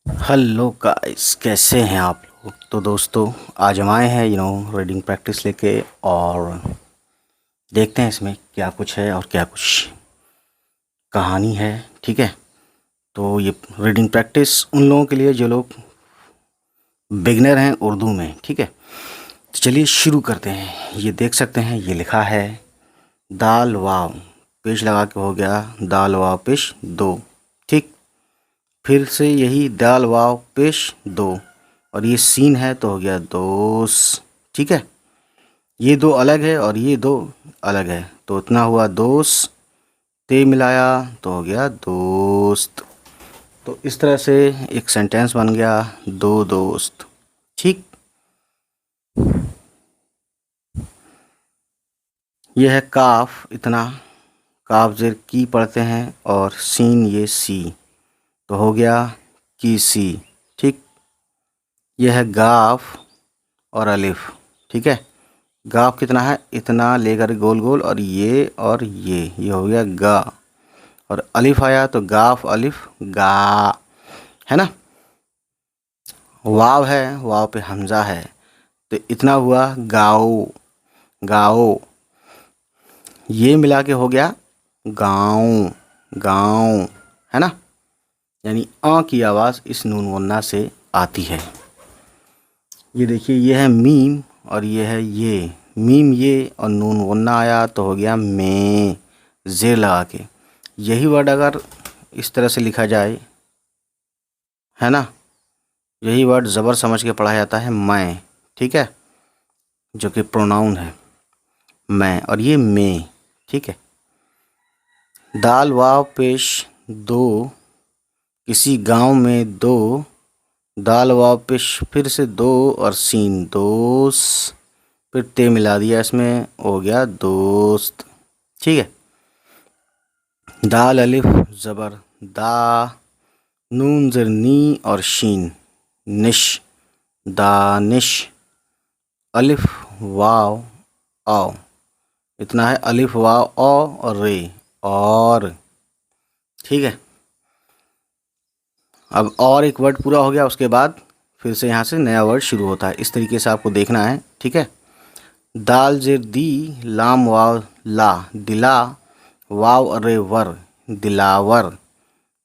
Hello guys, कैसे हैं आप लोग। तो दोस्तों, आज हम आए हैं रीडिंग प्रैक्टिस लेके, और देखते हैं इसमें क्या कुछ है और क्या कुछ कहानी है। ठीक है, तो ये रीडिंग प्रैक्टिस उन लोगों के लिए जो लोग बिगनर हैं उर्दू में। ठीक है, तो चलिए शुरू करते हैं। ये देख सकते हैं, ये लिखा है दाल वाव, पेश लगा के हो गया दाल वाव पेश दो। ठीक, फिर से यही दाल वाव पेश दो, और ये सीन है तो हो गया दोस्त। ठीक है, ये दो अलग है और ये दो अलग है, तो इतना हुआ दोस्त। ते मिलाया तो हो गया दोस्त। तो इस तरह से एक सेंटेंस बन गया, दो दोस्त। ठीक, यह है काफ, इतना काफ जेर की पढ़ते हैं, और सीन ये सी, तो हो गया की सी। ठीक, यह है गाफ और अलिफ। ठीक है, गाफ कितना है, इतना लेकर गोल गोल, और ये हो गया गा, और अलिफ आया तो गाफ अलिफ गा, है ना। वाव है, वाव पे हमजा है, तो इतना हुआ गाओ गाओ। ये मिला के हो गया गाँव गाँव, है ना। यानी आ की आवाज़ इस नून वन्ना से आती है। ये देखिए, ये है मीम और ये है ये, मीम ये और नून वन्ना आया तो हो गया में, जेर लगा के। यही वर्ड अगर इस तरह से लिखा जाए, है ना, यही वर्ड ज़बर समझ के पढ़ा जाता है मैं। ठीक है, जो कि प्रोनाउन है मैं, और ये में। ठीक है, दाल वाव पेश दो, किसी गांव में दो, दाल वाव पेश फिर से दो, और सीन दोस्त, फिर ते मिला दिया इसमें, हो गया दोस्त। ठीक है, दाल अलिफ ज़बर दा, नून ज़र नी, और शीन निश, दानिश। अलिफ वाव आओ, इतना है अलिफ वाव औ और रे, और। ठीक है, अब और एक वर्ड पूरा हो गया, उसके बाद फिर से यहाँ से नया वर्ड शुरू होता है। इस तरीके से आपको देखना है। ठीक है, दाल जेर दी, लाम वाव ला, दिला, वाव अरे वर, दिलावर।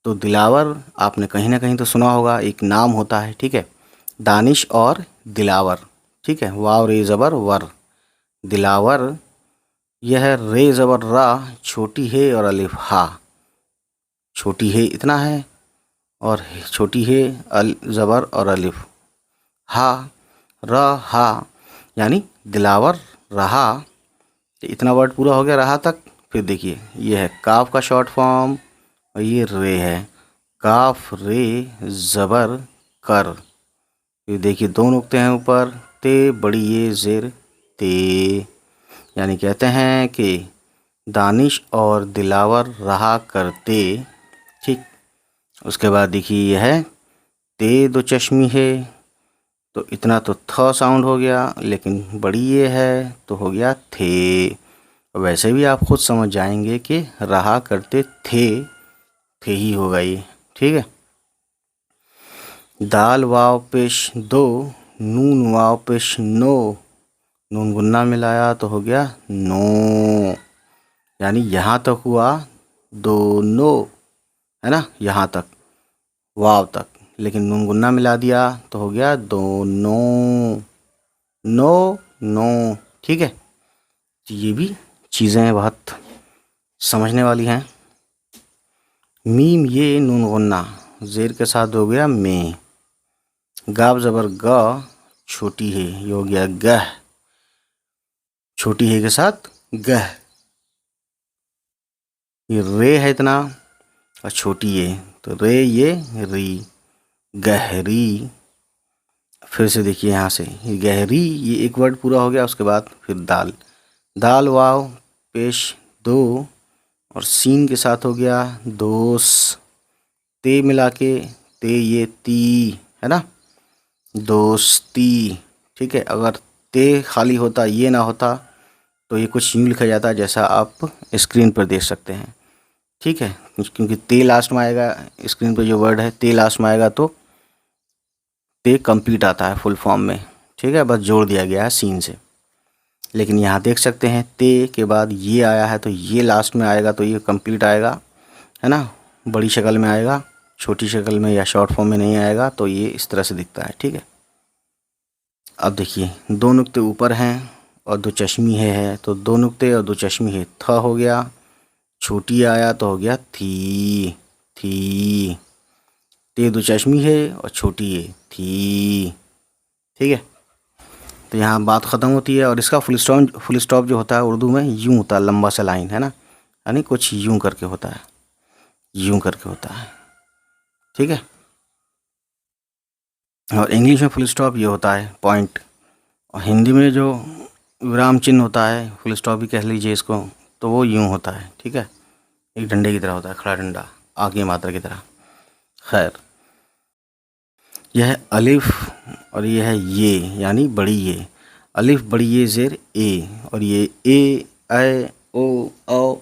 तो दिलावर आपने कहीं ना कहीं तो सुना होगा, एक नाम होता है। ठीक है, दानिश और दिलावर। ठीक है, वाव रे ज़बर वर, दिलावर। यह है रे ज़बर रा, छोटी है, और अलिफ हा, छोटी है इतना है, और छोटी है अल ज़बर और अलिफ हा, रहा, यानी दिलावर रहा। तो इतना वर्ड पूरा हो गया रहा तक। फिर देखिए, ये है काफ का शॉर्ट फॉर्म, और ये रे है, काफ रे ज़बर कर। ये देखिए, दो नुक्ते हैं ऊपर, ते बड़ी ये ज़ेर ते, यानी कहते हैं कि दानिश और दिलावर रहा करते। ठीक, उसके बाद देखिए, यह है ते दो चश्मी है, तो इतना तो थ साउंड हो गया, लेकिन बड़ी ये है तो हो गया थे। वैसे भी आप खुद समझ जाएंगे कि रहा करते थे ही होगा ये। ठीक है, दाल वाव पेश दो, नून वाव पेश नो, नून गुन्ना मिलाया तो हो गया नो, यानी यहाँ तक हुआ दोनों, है ना, यहाँ तक वाव तक, लेकिन नून गुन्ना मिला दिया तो हो गया दोनों, नो नो। ठीक है, तो ये भी चीज़ें बहुत समझने वाली हैं। मीम ये नून गुन्ना जेर के साथ हो गया में, गाव ज़बर ग, छोटी है, ये हो गया गह, छोटी है के साथ गह। ये रे है इतना, और छोटी है, तो रे ये री, गहरी। फिर से देखिए, यहाँ से ये गहरी, ये एक वर्ड पूरा हो गया। उसके बाद फिर दाल, दाल वाव पेश दो, और सीन के साथ हो गया दोस, ते मिला के ते ये ती, है ना, दोस्ती। ठीक है, अगर ते खाली होता, ये ना होता, तो ये कुछ यूँ लिखा जाता जैसा आप स्क्रीन पर देख सकते हैं। ठीक है, क्योंकि ते लास्ट में आएगा, स्क्रीन पर जो वर्ड है ते लास्ट में आएगा, तो ते कंप्लीट आता है फुल फॉर्म में, ठीक है, बस जोड़ दिया गया है सीन से। लेकिन यहाँ देख सकते हैं ते के बाद ये आया है तो ये लास्ट में आएगा तो ये कंप्लीट आएगा, है ना, बड़ी शक्ल में आएगा, छोटी शक्ल में या शॉर्ट फॉर्म में नहीं आएगा। तो ये इस तरह से दिखता है, ठीक है। अब देखिए दो नुक्ते ऊपर हैं और दो चश्मी है तो दो नुक्ते और दो चश्मी है, थ हो गया, छोटी आया तो हो गया थी, ते दो चश्मी है और छोटी है थी, ठीक है। तो यहाँ बात ख़त्म होती है और इसका फुल स्टॉप जो होता है उर्दू में यूँ होता है, लंबा सा लाइन, है ना, यानी कुछ यूँ करके होता है, यूँ करके होता है, ठीक है। और इंग्लिश में फुल स्टॉप ये होता है पॉइंट, और हिंदी में जो विराम चिन्ह होता है, फुल स्टॉप भी कह लीजिए इसको, तो वो यूँ होता है, ठीक है, एक डंडे की तरह होता है, खड़ा डंडा आगे मात्रा की तरह। खैर, यह है अलिफ और ये है ये, यानी बड़ी ये, अलिफ बड़ी ये ज़ेर ए, और ये ए ओ औ,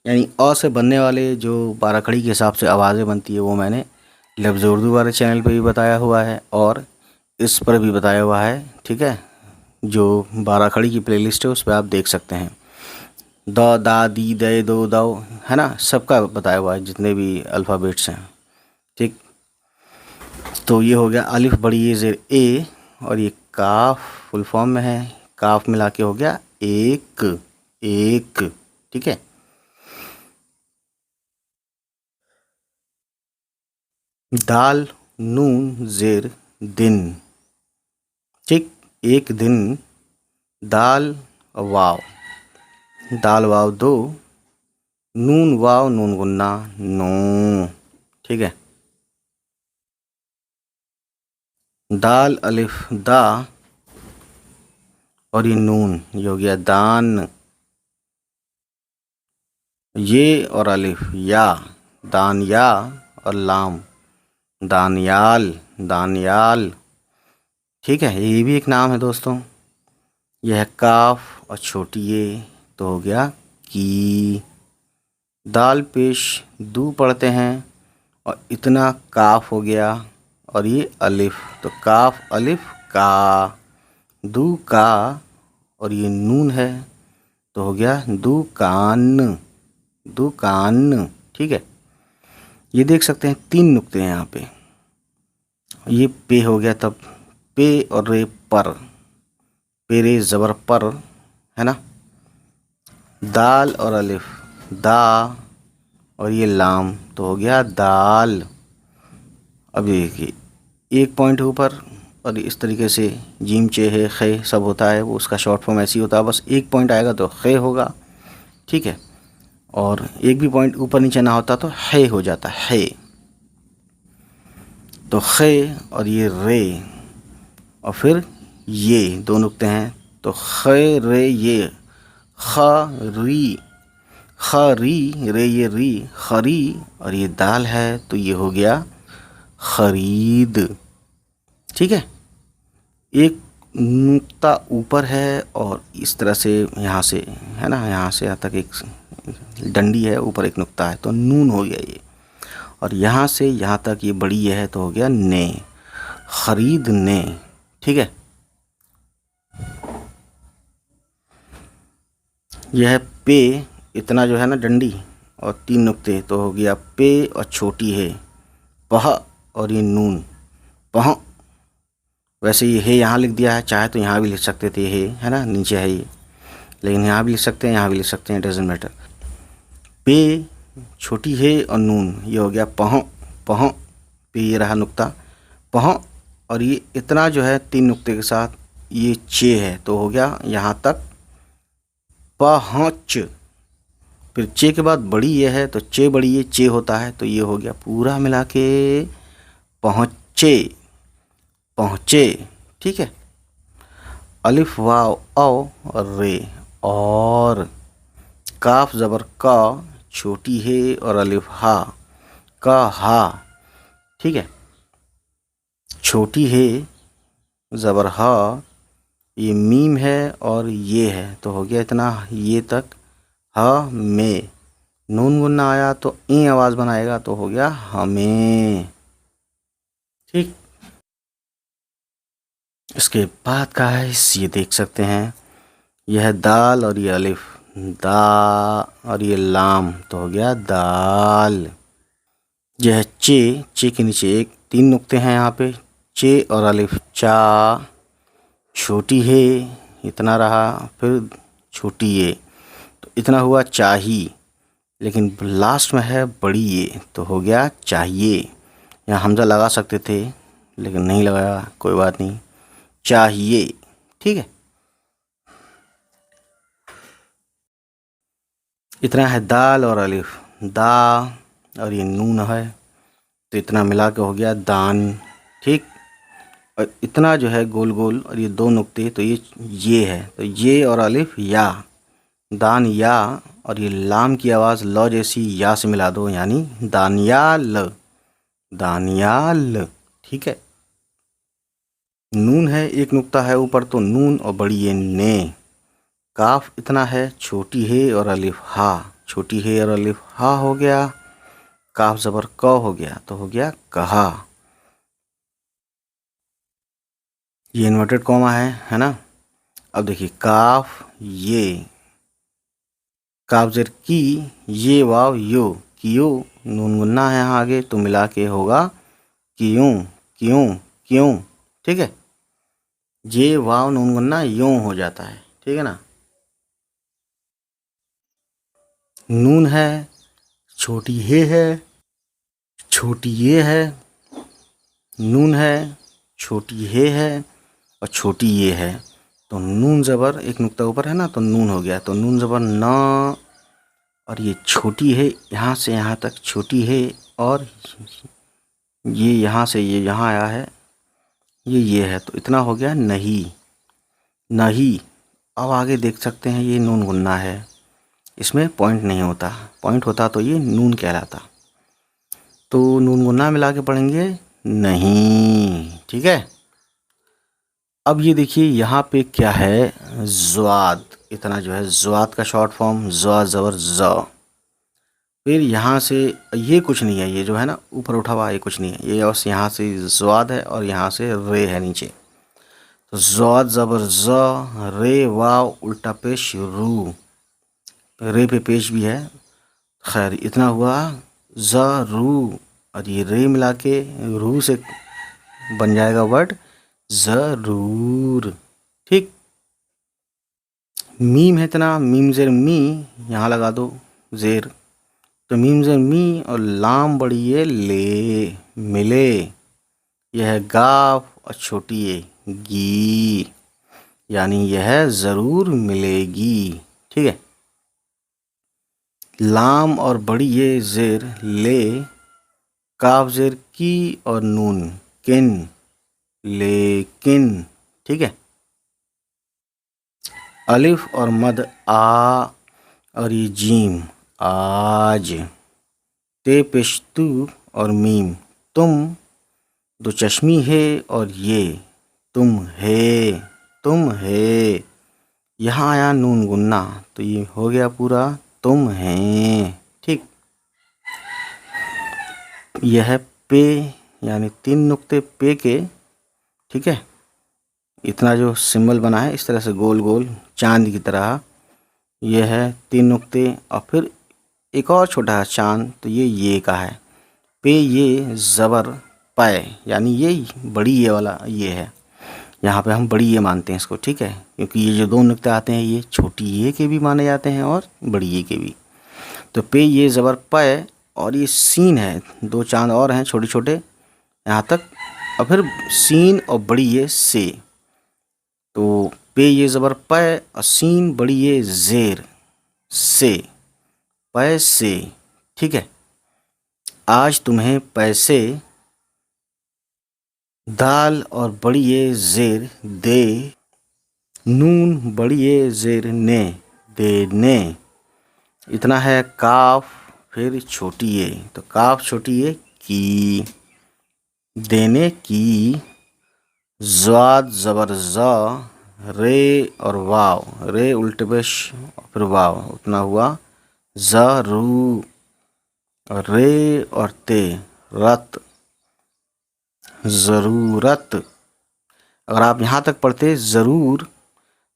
यानी अ से बनने वाले जो 12 कड़ी के हिसाब से आवाज़ें बनती है वो मैंने लफ्ज़ उर्दू वाले चैनल पे भी बताया हुआ है और इस पर भी बताया हुआ है, ठीक है। जो 12 कड़ी की प्लेलिस्ट है उस पर आप देख सकते हैं, द दा दी दे दो दाओ, है ना, सबका बताया हुआ है जितने भी अल्फ़ाबेट्स हैं, ठीक। तो ये हो गया अलिफ बड़ी ये ज़ेर ए, और ये काफ फुल फॉर्म में है, काफ मिला के हो गया एक, एक, ठीक है। दाल नून ज़ेर दिन, ठीक, एक दिन, दाल वाव, दाल वाव दो, नून वाव नून गुन्ना नू, ठीक है। दाल अलिफ दा, और ये नून, ये हो गया दान, ये और अलिफ या, दान या, और लाम दानियाल, दानियाल, ठीक है, ये भी एक नाम है दोस्तों। यह काफ और छोटी ये तो हो गया की, दाल पेश दू पढ़ते हैं और इतना काफ हो गया, और ये अलिफ, तो काफ अलिफ का, दू का, और ये नून है तो हो गया दुकान, दुकान, ठीक है। ये देख सकते हैं 3 नुक्ते हैं यहाँ पे, ये पे हो गया, तब पे और रे पर, पे रे ज़बर पर, है ना, दाल और अलिफ दा, और ये लाम तो हो गया दाल। अब ये देखिए एक पॉइंट ऊपर, और इस तरीके से जीम चे है खे सब होता है, वो उसका शॉर्ट फॉर्म ऐसे ही होता है, बस एक पॉइंट आएगा तो खे होगा, ठीक है, और एक भी पॉइंट ऊपर नीचे ना होता तो है हो जाता है, तो खे और ये रे, और फिर ये दो नुक्ते हैं तो खे रे ये, ख री, ख री, रे ये री, खरी, और ये दाल है तो ये हो गया खरीद, ठीक है। एक नुक्ता ऊपर है और इस तरह से यहाँ से, है ना, यहाँ से यहाँ तक एक डंडी है, ऊपर एक नुक्ता है तो नून हो गया ये, और यहाँ से यहाँ तक ये बड़ी है तो हो गया ने, खरीद ने, ठीक है। यह है पे, इतना जो है ना डंडी और 3 नुक्ते तो हो गया पे, और छोटी है पह, और ये नून पह, वैसे ये है यहाँ लिख दिया है, चाहे तो यहाँ भी लिख सकते थे ये, है ना, नीचे है ये, लेकिन यहाँ भी लिख सकते हैं, यहाँ भी लिख सकते हैं, डजेंट मैटर। पे छोटी है और नून, ये हो गया पह, पह, पे ये रहा नुक्ता पह, और ये इतना जो है 3 नुक्ते के साथ ये चे है तो हो गया यहाँ तक पहुँच, फिर चे के बाद बड़ी ये है तो चे बड़ी ये चे होता है, तो ये हो गया पूरा मिला के पहुँचे, पहुँचे, ठीक है। अलिफ वाव औ और रे, और काफ ज़बर का, छोटी है, और अलिफ हा, का हा, ठीक है, छोटी है, ज़बर हा, ये मीम है और ये है तो हो गया इतना ये तक, ह में, नून गुन्ना आया तो ई आवाज़ बनाएगा तो हो गया हमें, ठीक। इसके बाद गाइस ये देख सकते हैं, यह है दाल और ये अलिफ, दा और ये लाम, तो हो गया दाल। यह है चे, चे के नीचे एक 3 नुक्ते हैं यहाँ पे, चे और अलिफ, चा, छोटी है इतना रहा, फिर छोटी ये, तो इतना हुआ चाही। लेकिन लास्ट में है बड़ी ये, तो हो गया चाहिए। यहाँ हमजा लगा सकते थे लेकिन नहीं लगाया, कोई बात नहीं, चाहिए। ठीक है, इतना है दाल और अलिफ, दा और ये नून है, तो इतना मिला के हो गया दान। ठीक, और इतना जो है गोल गोल और ये 2 नुक्ते, तो ये है, तो ये और अलिफ या, दान या, और ये लाम की आवाज़ ल जैसी या से मिला दो, यानी दानियाल, दानियाल। ठीक है, नून है, 1 नुक्ता है ऊपर, तो नून और बड़ी ये ने। काफ इतना है, छोटी है और अलिफ हा, छोटी है और अलिफ हा हो गया, काफ ज़बर क हो गया, तो हो गया कहा। ये इन्वर्टेड कॉमा है ना। अब देखिए काफ ये, काफ ज़ेर की, ये वाव यो, कियो, नून गुन्ना है यहाँ आगे, तो मिला के होगा क्यों, क्यों, क्यों। ठीक है, ये वाव नून गुन्ना यूं हो जाता है। ठीक है ना, नून है, छोटी है, छोटी ये है, नून है, छोटी है और छोटी ये है, तो नून ज़बर 1 नुक्ता ऊपर है ना, तो नून हो गया, तो नून ज़बर न, और ये छोटी है, यहाँ से यहाँ तक छोटी है, और ये यहाँ से ये यहाँ आया है, ये है, तो इतना हो गया नहीं, नहीं। अब आगे देख सकते हैं ये नून गुन्ना है, इसमें पॉइंट नहीं होता, पॉइंट होता तो ये नून कहलाता, तो नून गुन्ना मिला के पढ़ेंगे नहीं। ठीक है, अब ये देखिए यहाँ पे क्या है, ज़्वाद, इतना जो है ज़्वाद का शॉर्ट फॉर्म, ज़्वा ज़बर ज़। फिर यहाँ से ये कुछ नहीं है, ये जो है ना ऊपर उठा हुआ, ये कुछ नहीं है, ये बस यहाँ से ज़्वाद है और यहाँ से रे है नीचे, तो ज़्वाद ज़बर ज़, रे वाव उल्टा पेश रू, रे पे पेश भी है। खैर इतना हुआ ज़ रू, और ये रे मिला के रू से बन जाएगा वर्ड ज़रूर। ठीक, मीम है इतना, मीम ज़ेर मी, यहाँ लगा दो ज़ेर, तो मीम ज़ेर मी, और लाम बड़ी ये ले, मिले, यह है गाफ और छोटी ये गी, यानी यह ज़रूर मिलेगी। ठीक है, लाम और बड़ी ये ज़ेर ले, काफ ज़ेर की और नून किन, लेकिन। ठीक है, अलिफ और मद आ, और ये जीम आज, ते पेशतू और मीम तुम, दो चश्मी है और ये तुम है, तुम है, यहाँ आया नून गुन्ना, तो ये हो गया पूरा तुम हैं। ठीक, यह है पे, यानी 3 नुक्ते पे के। ठीक है, इतना जो सिंबल बना है इस तरह से गोल गोल चांद की तरह, यह है 3 नुक्ते, और फिर एक और छोटा चांद, तो ये का है, पे ये ज़बर पै, यानी ये बड़ी ये वाला ये है, यहाँ पे हम बड़ी ये मानते हैं इसको। ठीक है, क्योंकि ये जो 2 नुक्ते आते हैं ये छोटी ये के भी माने जाते हैं और बड़ी ये के भी, तो पे ये ज़बर पै, और ये सीन है, 2 चांद और हैं छोटे छोटे यहाँ तक, और फिर सीन और बड़ी ये से, तो पे ये ज़बर पै और सीन बड़ी ये ज़ेर से, पैसे। ठीक है, आज तुम्हें पैसे, दाल और बड़ी ये ज़ेर दे, नून बड़ी ये ज़ेर ने, देने। इतना है काफ, फिर छोटी ये, तो काफ छोटी ये की, देने की, ज़्वाद ज़बर ज़, रे और वाव, रे उल्टे पेश फिर वाव, उतना हुआ ज़रू, और रे और ते, रत, ज़रूरत। अगर आप यहाँ तक पढ़ते ज़रूर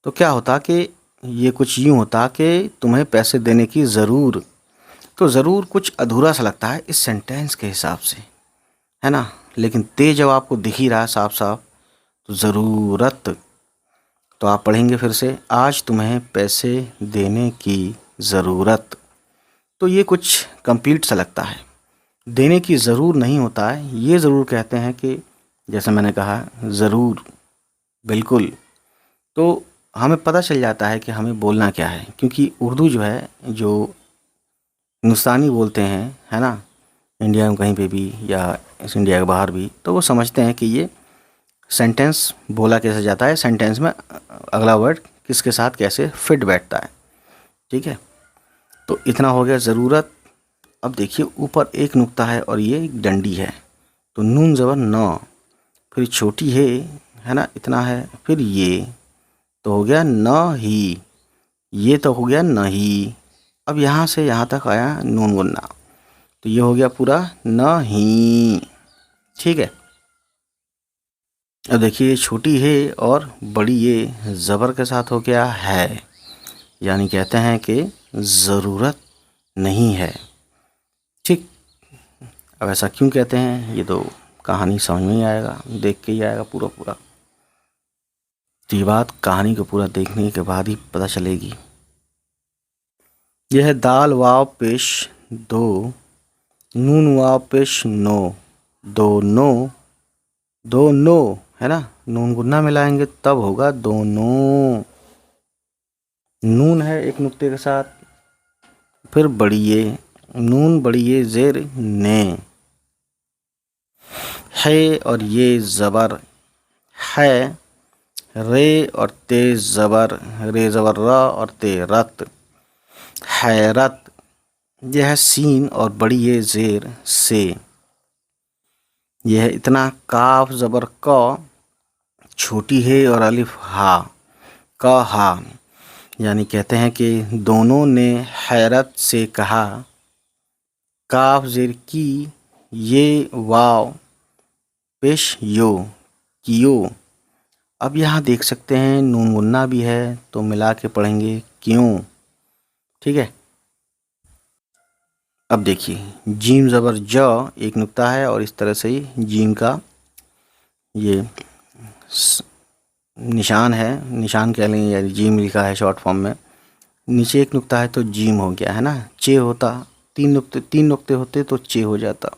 तो क्या होता कि ये कुछ यूँ होता कि तुम्हें पैसे देने की ज़रूर, तो ज़रूर कुछ अधूरा सा लगता है इस सेंटेंस के हिसाब से, है ना। लेकिन ते जब आपको दिख ही रहा है साफ साफ तो ज़रूरत, तो आप पढ़ेंगे फिर से, आज तुम्हें पैसे देने की ज़रूरत। तो ये कुछ कंप्लीट सा लगता है, देने की ज़रूर नहीं होता है, ये ज़रूर कहते हैं कि जैसे मैंने कहा ज़रूर, बिल्कुल। तो हमें पता चल जाता है कि हमें बोलना क्या है, क्योंकि उर्दू जो है, जो हिंदुस्तानी बोलते हैं, है ना, इंडिया में कहीं पे भी या इस इंडिया के बाहर भी, तो वो समझते हैं कि ये सेंटेंस बोला कैसे जाता है, सेंटेंस में अगला वर्ड किसके साथ कैसे फिट बैठता है, ठीक है। तो इतना हो गया ज़रूरत। अब देखिए ऊपर एक नुक्ता है और ये एक डंडी है, तो नून ज़बर न, फिर छोटी है ना, इतना है, फिर ये तो हो गया न ही, ये तो हो गया नहीं। अब यहाँ से यहाँ तक आया नून गुन्ना, तो ये हो गया पूरा नहीं, ठीक है। अब देखिए छोटी है और बड़ी ये ज़बर के साथ हो गया है, यानी कहते हैं कि ज़रूरत नहीं है, ठीक। अब ऐसा क्यों कहते हैं ये तो कहानी समझ में ही आएगा, देख के ही आएगा पूरा पूरा। तो ये बात कहानी को पूरा देखने के बाद ही पता चलेगी। यह है दाल वाव पेश दो, नून वाव पेश नो, दोनों, दोनों, है ना, नून गुन्ना मिलाएंगे तब होगा दोनों। नून है एक नुक्ते के साथ, फिर बड़ी ये, नून बड़ी ये जेर ने, है और ये ज़बर है, रे और ते ज़बर, रे ज़बर र और ते रत, हैरत। यह है सीन और बड़ी ये जेर से, यह है इतना काफ ज़बर क, छोटी है और अलिफ हा, क हा, यानी कहते हैं कि दोनों ने हैरत से कहा, काफ जेर की, ये वाव पेश यो, कियो। अब यहाँ देख सकते हैं नून गुन्ना भी है, तो मिला के पढ़ेंगे क्यों, ठीक है। अब देखिए जीम ज़बर ज एक नुक्ता है और इस तरह से ही जीम का ये निशान है, निशान कह लें या जीम लिखा है शॉर्ट फॉर्म में, नीचे एक नुक्ता है तो जीम हो गया, है ना। चे होता, तीन नुक्ते होते तो चे हो जाता,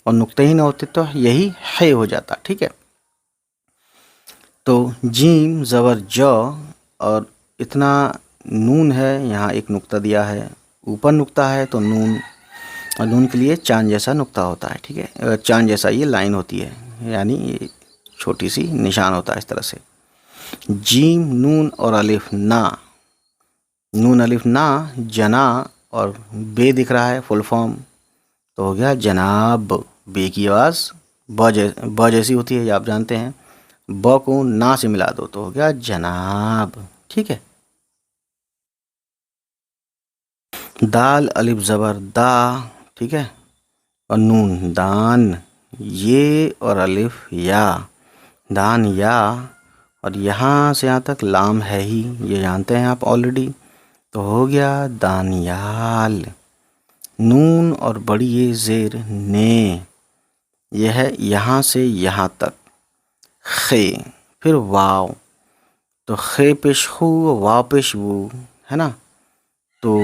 और नुक्ते ही ना होते तो यही है हो जाता, ठीक है। तो जीम ज़बर ज और इतना नून है, यहाँ एक नुक्ता दिया है, ऊपर नुक्ता है तो नून, और नून के लिए चांद जैसा नुक्ता होता है, ठीक है, चांद जैसा ये लाइन होती है, यानी ये छोटी सी निशान होता है इस तरह से। जीम नून और अलिफ ना, नून अलिफ ना, जना, और बे दिख रहा है फुल फॉर्म, तो हो गया जनाब। बे की आवाज़ ब जैसी होती है, ये आप जानते हैं, ब को ना से मिला दो तो हो गया जनाब, ठीक है। दाल अलिफ ज़बर दा, ठीक है, और नून दान, ये और अलिफ या, दान या, और यहाँ से यहाँ तक लाम है ही, ये जानते हैं आप ऑलरेडी, तो हो गया दानियाल। नून और बड़ी ये जेर ने, यह है यहाँ से यहाँ तक, खे, फिर वाव, तो खे पेश खू, वाव पेश वो, है ना। तो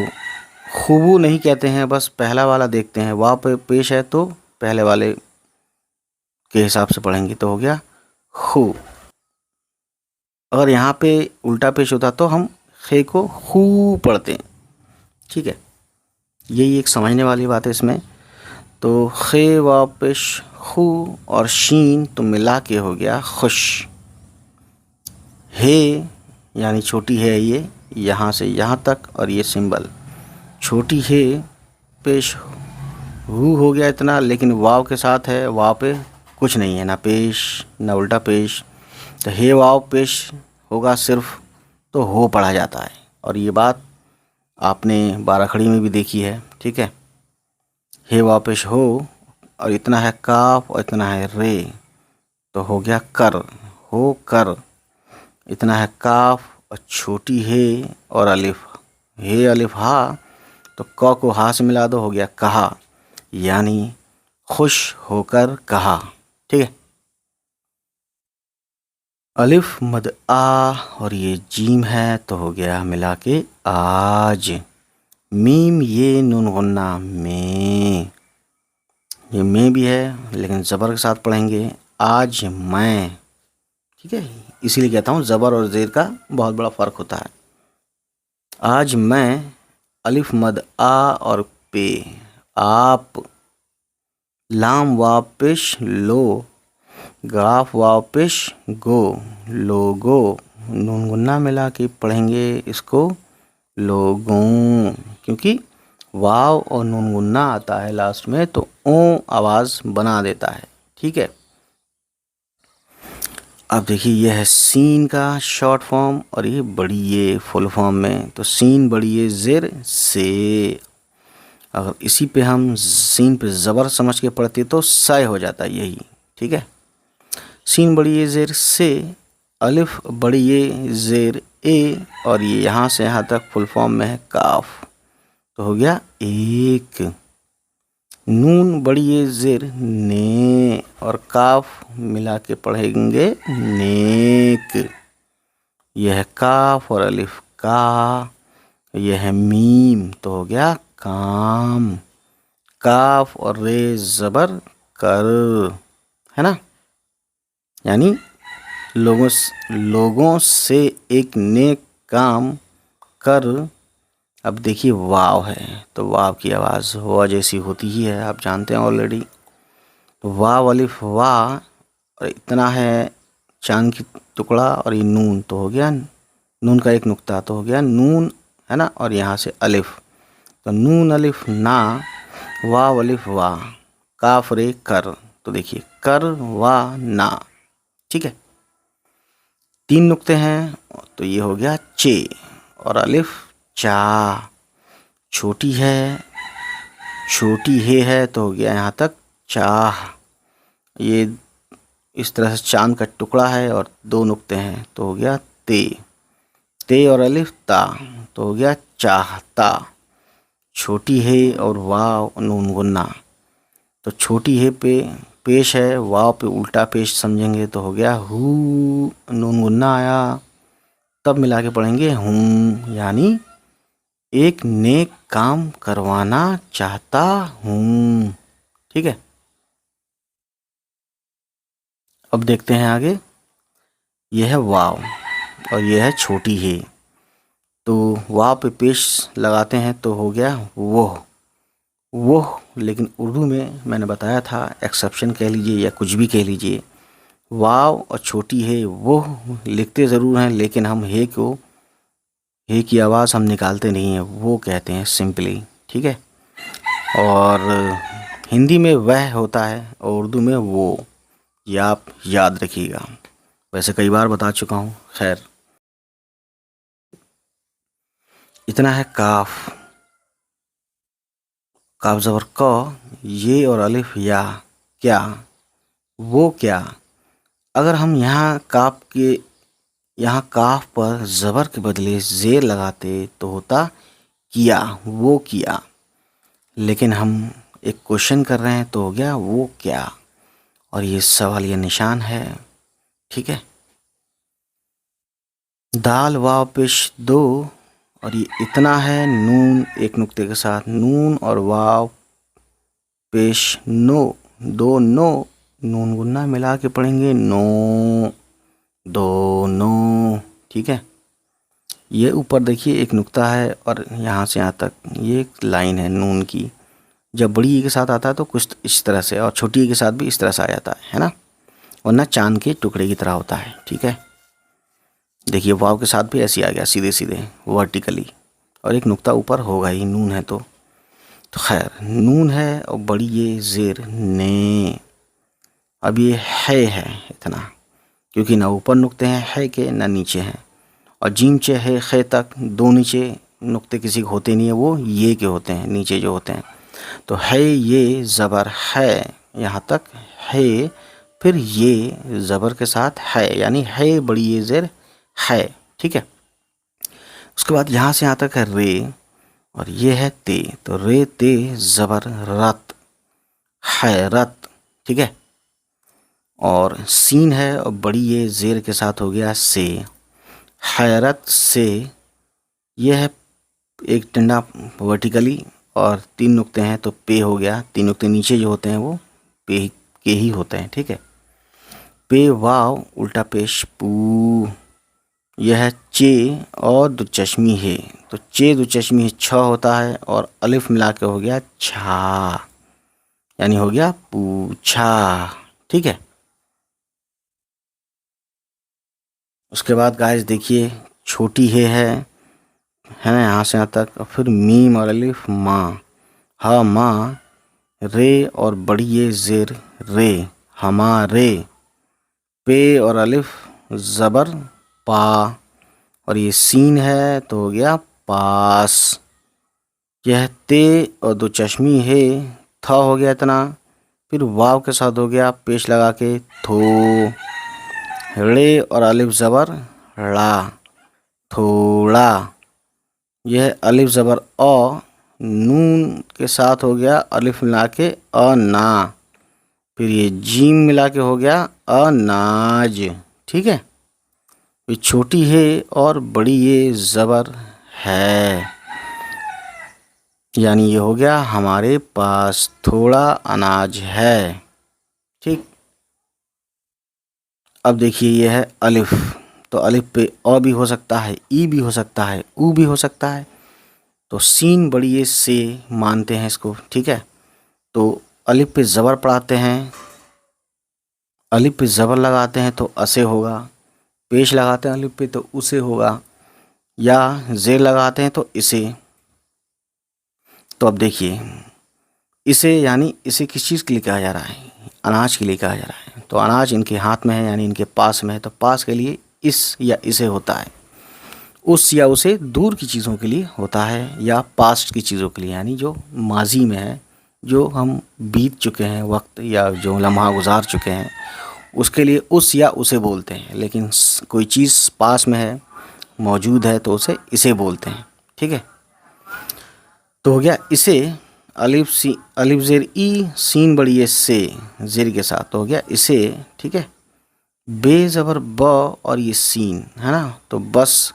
खूबू नहीं कहते हैं, बस पहला वाला देखते हैं, वाव पे पेश है तो पहले वाले के हिसाब से पढ़ेंगे, तो हो गया खू। अगर यहाँ पे उल्टा पेश होता तो हम खे को खू पढ़ते हैं, ठीक है। यही एक समझने वाली बात है इसमें। तो खे वाव पेश खू और शीन तो मिला के हो गया खुश। हे यानी छोटी है ये, यहाँ से यहाँ तक, और ये सिंबल छोटी है पेश हु हो गया इतना, लेकिन वाव के साथ है, वाव पे कुछ नहीं है, ना पेश ना उल्टा पेश, तो हे वाव पेश होगा सिर्फ, तो हो पढ़ा जाता है। और ये बात आपने बाराखड़ी में भी देखी है, ठीक है। हे वाव पेश हो, और इतना है काफ और इतना है रे, तो हो गया कर, होकर, इतना है काफ और छोटी हे और अलिफ, हे अलिफ हा, तो क को हा से मिला दो, हो गया कहा, यानी खुश होकर कहा। ठीक है। अलिफ मद आ और ये जीम है तो हो गया मिला के आज। मीम ये नून गुन्ना में, ये में भी है लेकिन ज़बर के साथ पढ़ेंगे, आज मैं। ठीक है, इसीलिए कहता हूँ ज़बर और ज़ेर का बहुत बड़ा फ़र्क होता है। आज मैं, अलिफ मद आ और पे, आप, लाम वाव पेश लो, गाफ वाव पेश गो, लोगो, नून गुन्ना मिला के पढ़ेंगे इसको लोगों, क्योंकि वाव और नून गुन्ना आता है लास्ट में तो ओ आवाज़ बना देता है। ठीक है। अब देखिए यह है सीन का शॉर्ट फॉर्म और ये बड़ी ये फुल फॉर्म में, तो सीन बड़ी ये ज़ेर से, अगर इसी पे हम सीन पे ज़बर समझ के पढ़ते तो सय हो जाता है यही। ठीक है। सीन बड़ी ये ज़ेर से, अलिफ बड़ी ये ज़ेर ए, और ये यहाँ से यहाँ तक फुल फॉर्म में है काफ, तो हो गया एक। नून बड़ी ये ज़ेर ने और काफ मिला के पढ़ेंगे नेक, यह है काफ और अलिफ का, यह है मीम तो हो गया काम, काफ और रे ज़बर कर, है ना, यानी लोगों से एक नेक काम कर। अब देखिए वाव है तो वाव की आवाज़ वा जैसी होती ही है, आप जानते हैं ऑलरेडी। तो वाव अलिफ वाह, और इतना है चांद की टुकड़ा और ये नून, तो हो गया नून का एक नुक्ता, तो हो गया नून, है ना, और यहाँ से अलिफ, तो नून अलिफ ना, वाव अलिफ वाह, काफ रे कर, तो देखिए कर वा ना। ठीक है। 3 नुक्ते हैं तो ये हो गया चे और अलिफ चा, छोटी है, छोटी है तो हो गया यहाँ तक चाह, ये इस तरह से चांद का टुकड़ा है और 2 नुक्ते हैं तो हो गया ते, ते और अलिफ ता, तो हो गया चाहता, छोटी है और वाव नून गुन्ना, तो छोटी है पे पेश है, वाव पे उल्टा पेश समझेंगे तो हो गया हु, नून गुन्ना आया, तब मिला के पढ़ेंगे हूँ, यानी एक नेक काम करवाना चाहता हूँ। ठीक है। अब देखते हैं आगे, यह है वाव और यह है छोटी है, तो वाव पे पेश लगाते हैं तो हो गया वो, लेकिन उर्दू में मैंने बताया था एक्सेप्शन कह लीजिए या कुछ भी कह लीजिए, वाव और छोटी है वो लिखते ज़रूर हैं लेकिन हम हे की आवाज़ हम निकालते नहीं हैं, वो कहते हैं सिंपली। ठीक है। और हिंदी में वह होता है और उर्दू में वो, ये आप याद रखिएगा, वैसे कई बार बता चुका हूँ। खैर, इतना है काफ, काफ ज़बर क, ये और अलिफ या, क्या, वो क्या, अगर हम यहाँ काफ पर ज़बर के बदले ज़ेर लगाते तो होता किया, वो किया, लेकिन हम एक क्वेश्चन कर रहे हैं तो हो गया वो क्या, और ये सवाल ये निशान है। ठीक है। दाल वाव पेश दो और ये इतना है नून एक नुक्ते के साथ, नून और वाव पेश नो, दो नो, नून गुन्ना मिला के पढ़ेंगे नो, दो नो। ठीक है। ये ऊपर देखिए एक नुक्ता है और यहाँ से यहाँ तक ये एक लाइन है नून की, जब बड़ी ई के साथ आता है तो कुछ इस तरह से और छोटी ई के साथ भी इस तरह से आ जाता है ना, वरना चांद के टुकड़े की तरह होता है। ठीक है। देखिए वाव के साथ भी ऐसे आ गया सीधे सीधे वर्टिकली, और एक नुक्ता ऊपर होगा ही, नून है तो खैर नून है और बड़ी ये ज़ेर ने। अब ये है इतना, क्योंकि ना ऊपर नुक्ते हैं है के ना नीचे हैं, और जीम चे है खे तक 2 नीचे नुक्ते किसी के होते नहीं है, वो ये के होते हैं नीचे जो होते हैं, तो है ये ज़बर है यहाँ तक है फिर ये ज़बर के साथ है, यानी है बड़ी ये ज़ेर है, ठीक है। उसके बाद यहाँ से यहाँ तक है रे और ये है ते, तो रे ते ज़बर रत, हैरत, ठीक है। और सीन है और बड़ी ये ज़ेर के साथ हो गया से, हैरत से। ये है एक डंडा वर्टिकली और 3 नुक्ते हैं तो पे हो गया, 3 नुक्ते नीचे जो होते हैं वो पे के ही होते हैं, ठीक है। पे वाव उल्टा पेश पू। यह है चे और दो चश्मी है, तो चे दो चश्मी है छ होता है और अलिफ मिला के हो गया छा, यानी हो गया पूछा, ठीक है। उसके बाद गाइस देखिए छोटी है ना यहाँ से यहाँ तक, और फिर मीम और अलिफ माँ, हा माँ, रे और बड़ी ये ज़ेर रे, हमारे, पे और अलिफ ज़बर पा, और ये सीन है तो हो गया पास। यह ते और दो चश्मी है, था हो गया इतना, फिर वाव के साथ हो गया पेश लगा के थो, रे और अलिफ ज़बर ड़ा, थोड़ा। यह अलिफ ज़बर अ, नून के साथ हो गया अलिफ मिला के अना, फिर ये जीम मिला के हो गया अनाज, ठीक है। ये छोटी है और बड़ी ये ज़बर है, यानी ये हो गया हमारे पास थोड़ा अनाज है, ठीक। अब देखिए ये है अलिफ, तो अलिफ पे अ भी हो सकता है, ई भी हो सकता है, ऊ भी हो सकता है, तो सीन बड़ी ये से मानते हैं इसको, ठीक है। तो अलिफ पे ज़बर पढ़ाते हैं, अलिफ पे ज़बर लगाते हैं तो असे होगा, पेश लगाते हैं अलिफ पे तो उसे होगा, या ज़ेर लगाते हैं तो इसे। तो अब देखिए इसे, यानी इसे किस चीज़ के लिए कहा जा रहा है, अनाज के लिए कहा जा रहा है, तो अनाज इनके हाथ में है यानी इनके पास में है, तो पास के लिए इस या इसे होता है, उस या उसे दूर की चीज़ों के लिए होता है, या पास्ट की चीज़ों के लिए यानी जो माजी में है, जो हम बीत चुके हैं वक्त या जो लम्हा गुजार चुके हैं उसके लिए उस या उसे बोलते हैं। लेकिन कोई चीज़ पास में है, मौजूद है, तो उसे इसे बोलते हैं, ठीक है। तो हो गया इसे, अलिफ ज़ेर ई, सीन बड़ी है से ज़ेर के साथ, तो हो गया इसे, ठीक है। बे ज़बर ब और ये सीन है ना, तो बस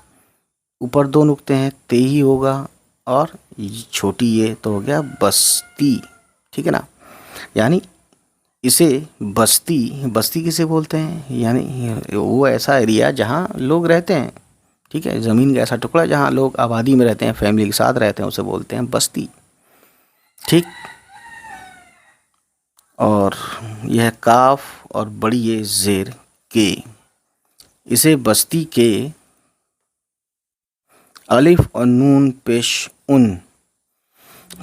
ऊपर 2 नुक्ते हैं ते ही होगा, और छोटी ये तो हो गया बस्ती, ठीक है ना। यानी इसे बस्ती, बस्ती किसे बोलते हैं, यानी वो ऐसा एरिया जहाँ लोग रहते हैं, ठीक है, ज़मीन का ऐसा टुकड़ा जहाँ लोग आबादी में रहते हैं, फैमिली के साथ रहते हैं, उसे बोलते हैं बस्ती, ठीक। और यह काफ और बड़ी ये ज़ेर के, इसे बस्ती के, अलिफ और नून पेश उन,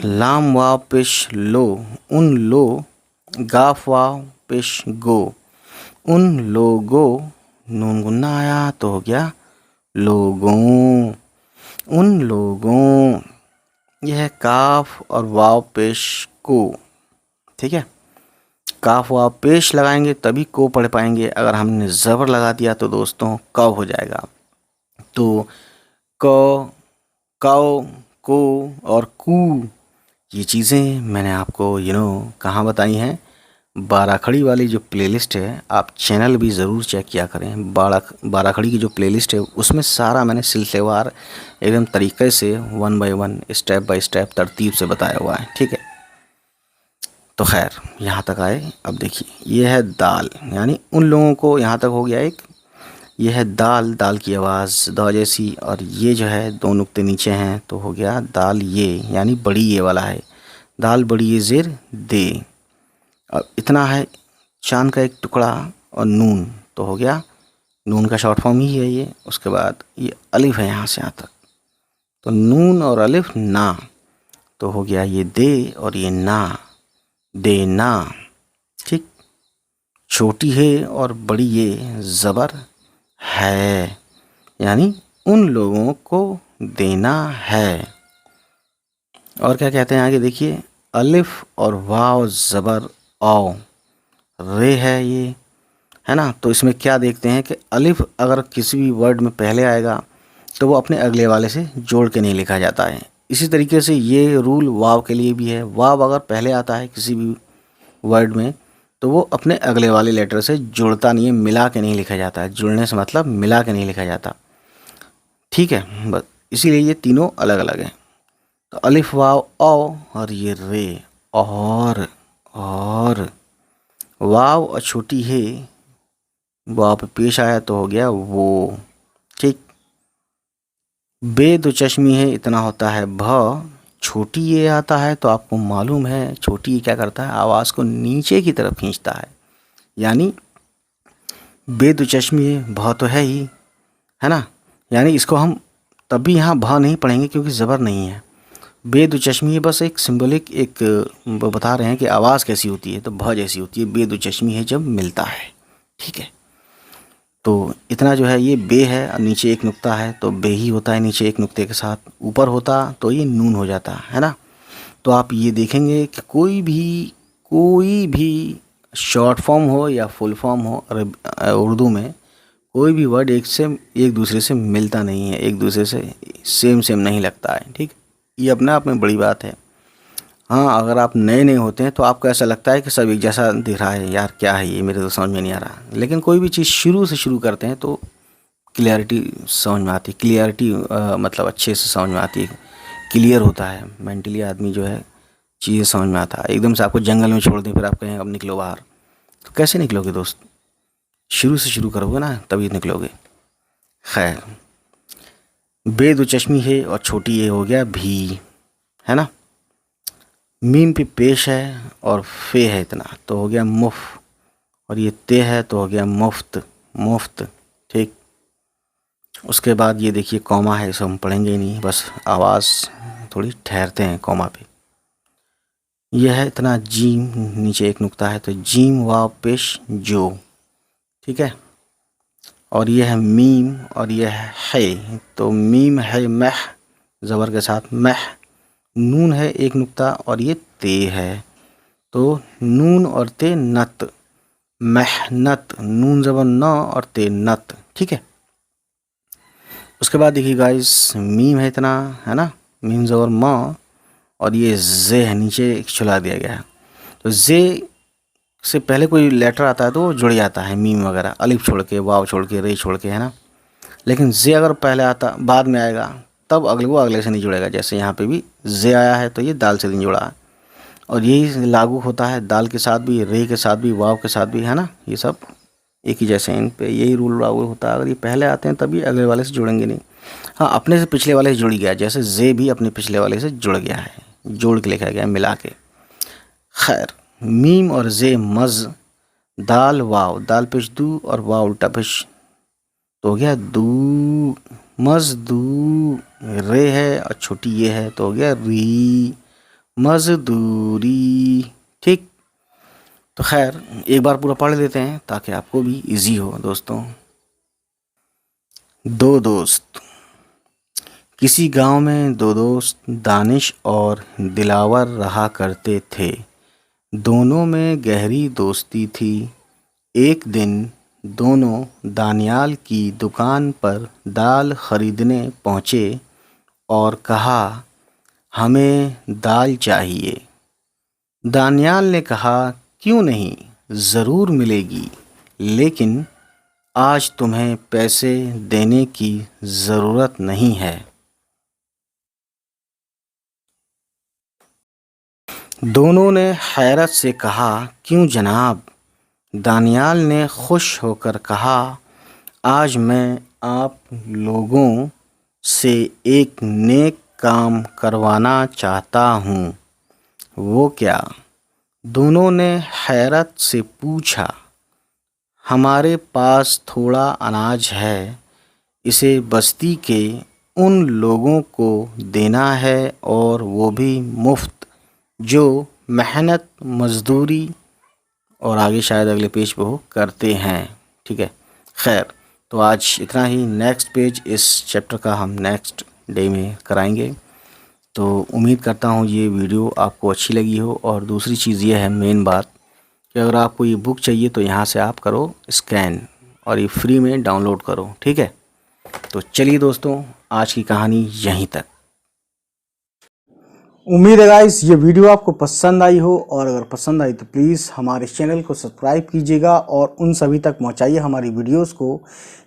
लाम वाव पेश लो, उन लो, गाफ वाव पेश गो, उन लोगो, नून गुन्ना आया तो हो गया लोगों, उन लोगों। यह काफ और वाव पेश को, ठीक है। काफ वाव पेश लगाएंगे तभी को पढ़ पाएंगे, अगर हमने ज़बर लगा दिया तो दोस्तों कव हो जाएगा। तो क, कव, को और कू, ये चीज़ें मैंने आपको कहाँ बताई हैं, बाराखड़ी वाली जो प्लेलिस्ट है, आप चैनल भी ज़रूर चेक किया करें। बाराखड़ी की जो प्लेलिस्ट है उसमें सारा मैंने सिलसिलेवार एकदम तरीके से 1 बाय 1 स्टेप बाय स्टेप तरतीब से बताया हुआ है, ठीक है। तो खैर यहाँ तक आए, अब देखिए ये है दाल, यानी उन लोगों को, यहाँ तक हो गया एक। ये है दाल, दाल की आवाज़ द जैसी, और ये जो है 2 नुक्ते नीचे हैं तो हो गया दाल ये, यानी बड़ी ये वाला है, दाल बड़ी ये ज़ेर दे। अब इतना है चांद का एक टुकड़ा और नून, तो हो गया नून का शॉर्ट फॉर्म ही है ये। उसके बाद ये अलिफ है यहाँ से यहाँ तक, तो नून और अलिफ ना, तो हो गया ये दे और ये ना, देना, ठीक। छोटी है और बड़ी ये ज़बर है, यानी उन लोगों को देना है। और क्या कहते हैं आगे देखिए, अलिफ और वाव ज़बर औ, रे है ये, है ना। तो इसमें क्या देखते हैं कि अलिफ अगर किसी भी वर्ड में पहले आएगा तो वो अपने अगले वाले से जोड़ के नहीं लिखा जाता है। इसी तरीके से ये रूल वाव के लिए भी है। वाव अगर पहले आता है किसी भी वर्ड में तो वो अपने अगले वाले लेटर से जुड़ता नहीं है, मिला के नहीं लिखा जाता है। जुड़ने से मतलब मिला के नहीं लिखा जाता, ठीक है। बस इसीलिए ये तीनों अलग अलग हैं। तो अलिफ वाव औ और ये रे और वाव और छोटी है वाव पे पेश आया तो हो गया वो, ठीक। बे दो चश्मी है इतना होता है भ, छोटी ये आता है तो आपको मालूम है छोटी ये क्या करता है, आवाज़ को नीचे की तरफ खींचता है। यानी बे दो चश्मी है भ तो है ही, है ना। यानी इसको हम तब भी यहाँ भ नहीं पढ़ेंगे क्योंकि ज़बर नहीं है। बे दो चश्मी है बस एक सिंबॉलिक एक बता रहे हैं कि आवाज़ कैसी होती है, तो भ जैसी होती है। बे दो चश्मी है जब मिलता है, ठीक है। तो इतना जो है ये बे है और नीचे एक नुक्ता है तो बे ही होता है नीचे एक नुक्ते के साथ। ऊपर होता तो ये नून हो जाता है ना। तो आप ये देखेंगे कि कोई भी शॉर्ट फॉर्म हो या फुल फॉर्म हो उर्दू में कोई भी वर्ड एक दूसरे से मिलता नहीं है, एक दूसरे से सेम नहीं लगता है, ठीक। ये अपने आप में बड़ी बात है। हाँ, अगर आप नए होते हैं तो आपको ऐसा लगता है कि सब एक जैसा दिख रहा है, यार क्या है ये, मेरे तो समझ में नहीं आ रहा। लेकिन कोई भी चीज़ शुरू से शुरू करते हैं तो क्लियरिटी समझ में आती है। क्लियरिटी मतलब अच्छे से समझ में आती है, क्लियर होता है मेंटली आदमी जो है, चीज़ें समझ में आता है। एकदम से आपको जंगल में छोड़ दें फिर आप कहें अब निकलो बाहर, तो कैसे निकलोगे दोस्त। शुरू से शुरू करोगे ना तभी निकलोगे। खैर, बे दो चश्मी है और छोटी ये हो गया भी, है ना। मीम पे पेश है और फे है इतना तो हो गया मुफ, और ये ते है तो हो गया मुफ्त, ठीक। उसके बाद ये देखिए कॉमा है, इसे हम पढ़ेंगे ही नहीं, बस आवाज़ थोड़ी ठहरते हैं कॉमा पे। यह है इतना जीम, नीचे एक नुक्ता है तो जीम वाव पेश जो, ठीक है। और यह है मीम और यह है तो मीम है मह ज़बर के साथ मह, नून है एक नुक्ता और ये ते है तो नून और ते नत, मेहनत, नून ज़बर न और ते नत, ठीक है। उसके बाद देखिए गाइस मीम है इतना, है ना, मीम ज़बर म और ये जे है नीचे चला दिया गया है। तो जे से पहले कोई लेटर आता है तो वो जुड़ जाता है मीम वगैरह, अलिफ छोड़ के वाव छोड़ के रे छोड़ के, है ना। लेकिन जे अगर पहले आता बाद में आएगा तब वो अगले से नहीं जुड़ेगा। जैसे यहाँ पे भी जे आया है तो ये दाल से नहीं जुड़ा है, और यही लागू होता है दाल के साथ भी, रे के साथ भी, वाव के साथ भी, है ना। ये सब एक ही जैसे इन पे यही रूल लागू होता है। अगर ये पहले आते हैं तभी अगले वाले से जुड़ेंगे नहीं। हाँ, अपने से पिछले वाले से जुड़ गया, जैसे जे भी अपने पिछले वाले से जुड़ गया है, जोड़ के लिखा गया मिला के। खैर, मीम और जे मज, दाल वाव, दाल पेश दू और वाव उल्टा पेश तो हो गया दू, मजदू। रे है और छोटी ये है तो हो गया री, मजदूरी, ठीक। तो खैर एक बार पूरा पढ़ लेते हैं ताकि आपको भी इजी हो दोस्तों। दो दोस्त। किसी गांव में दो दोस्त दानिश और दिलावर रहा करते थे। दोनों में गहरी दोस्ती थी। एक दिन दोनों दानियाल की दुकान पर दाल खरीदने पहुँचे और कहा हमें दाल चाहिए। दानियाल ने कहा क्यों नहीं, ज़रूर मिलेगी, लेकिन आज तुम्हें पैसे देने की ज़रूरत नहीं है। दोनों ने हैरत से कहा क्यों जनाब। दानियाल ने खुश होकर कहा आज मैं आप लोगों से एक नेक काम करवाना चाहता हूँ। वो क्या? दोनों ने हैरत से पूछा। हमारे पास थोड़ा अनाज है, इसे बस्ती के उन लोगों को देना है और वो भी मुफ्त जो मेहनत मज़दूरी और आगे शायद अगले पेज पे हो करते हैं, ठीक है। खैर, तो आज इतना ही। नेक्स्ट पेज इस चैप्टर का हम नेक्स्ट डे में कराएंगे। तो उम्मीद करता हूँ ये वीडियो आपको अच्छी लगी हो। और दूसरी चीज़ ये है मेन बात कि अगर आपको ये बुक चाहिए तो यहाँ से आप करो स्कैन और ये फ्री में डाउनलोड करो। ठीक है, तो चलिए दोस्तों, आज की कहानी यहीं तक। उम्मीद है गाइस ये वीडियो आपको पसंद आई हो, और अगर पसंद आई तो प्लीज़ हमारे चैनल को सब्सक्राइब कीजिएगा और उन सभी तक पहुंचाइए हमारी वीडियोस को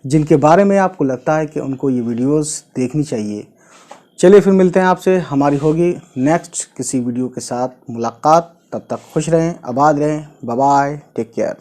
जिनके बारे में आपको लगता है कि उनको ये वीडियोस देखनी चाहिए। चलिए फिर मिलते हैं आपसे, हमारी होगी नेक्स्ट किसी वीडियो के साथ मुलाकात। तब तक खुश रहें, आबाद रहें, बाय बाय, टेक केयर।